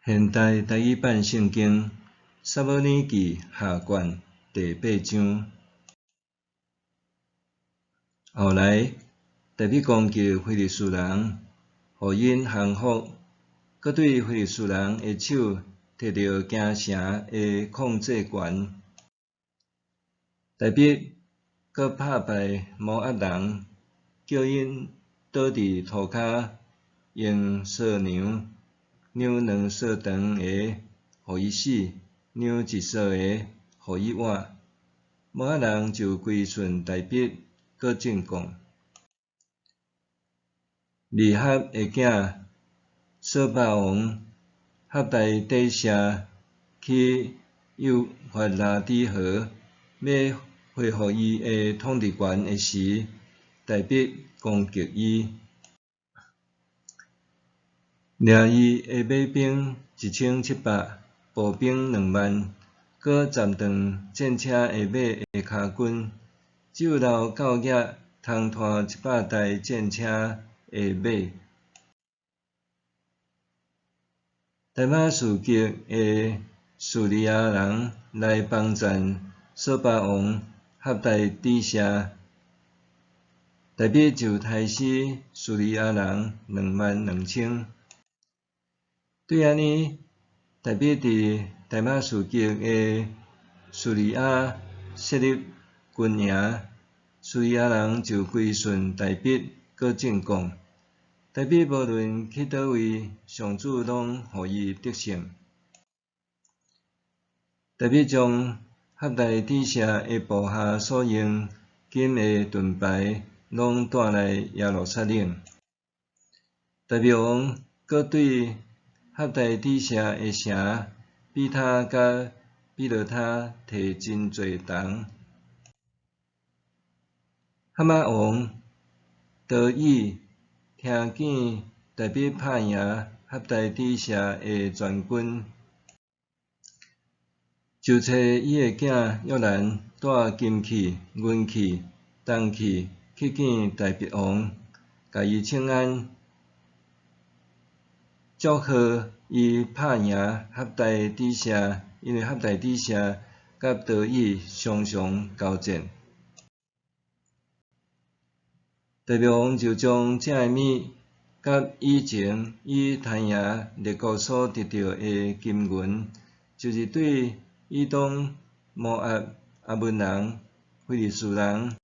现代台语版圣经撒母耳记下卷第8章。后来，大卫攻击非利士人，互因降服，搁对非利士人的手摕到京城的控制权。大卫搁拍败摩押人，叫因倒伫涂骹，用烧牛两烧长个，互伊死；两一烧个，互伊活。摩押人就归顺大卫，搁进贡。利哈的囝索巴王合大底下去幼发拉底河，要恢复伊的统治权的时，大卫攻击伊，掠伊的马兵1700，步兵2万，搁斩断战车的马的骹筋，只有留9额通拖100台战车的马。大马士革的叙利亚人来帮战索巴王合大底下，大卫就杀死叙利亚人22000。对安尼，大卫伫大马士革的叙利亚设立军营，叙利亚人就归顺大卫，搁进贡。大卫无论去倒位，上主拢互伊得胜。大卫将合大底下的部下所用金的盾牌，拢带来耶路撒冷。大卫王搁对合大底下的城比他甲比勒他摕真侪铜。哈马王得以听见大卫拍赢合大底下的全军，就找伊的囝约兰带金器、银器、铜器去见大卫王，甲伊请安，祝贺伊拍赢合大底下，因为合大底下甲得以常常交战。大卫王就将这个物甲以前伊赚赢列国所得到的金银，就是对以东、摩押、阿门人、非利士人、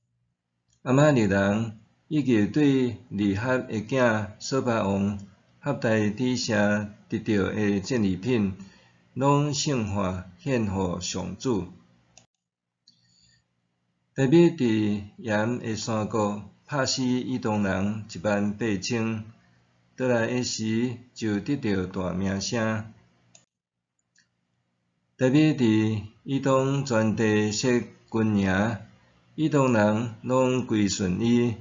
阿玛力人，以及对利哈的囝索巴王合大底下得到的战利品，拢圣化献互上主。大卫伫盐的山谷拍死以东人18000，倒来的时就得到大名声。大卫伫以东全地设军营，以东人拢归顺伊。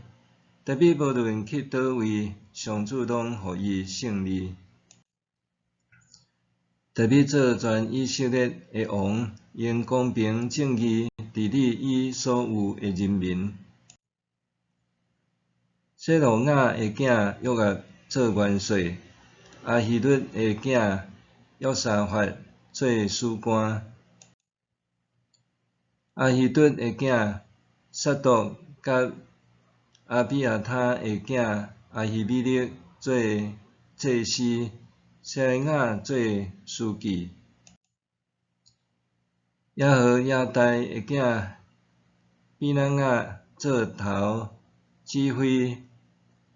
大卫无论去倒位，上主拢互伊胜利。大卫做全以色列的王，用公平正义治理伊所有的人民。谢罗亚的囝约押做元帅，阿希律的囝约沙法做史官，阿希律的囝撒督甲阿比亚他的囝阿希米勒做祭司，谢利亚做书记，耶和亚大的囝比拿雅做头指挥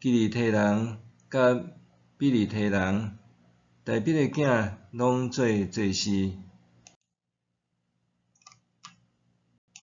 基利提人甲比利提人，大卫的囝拢做祭司。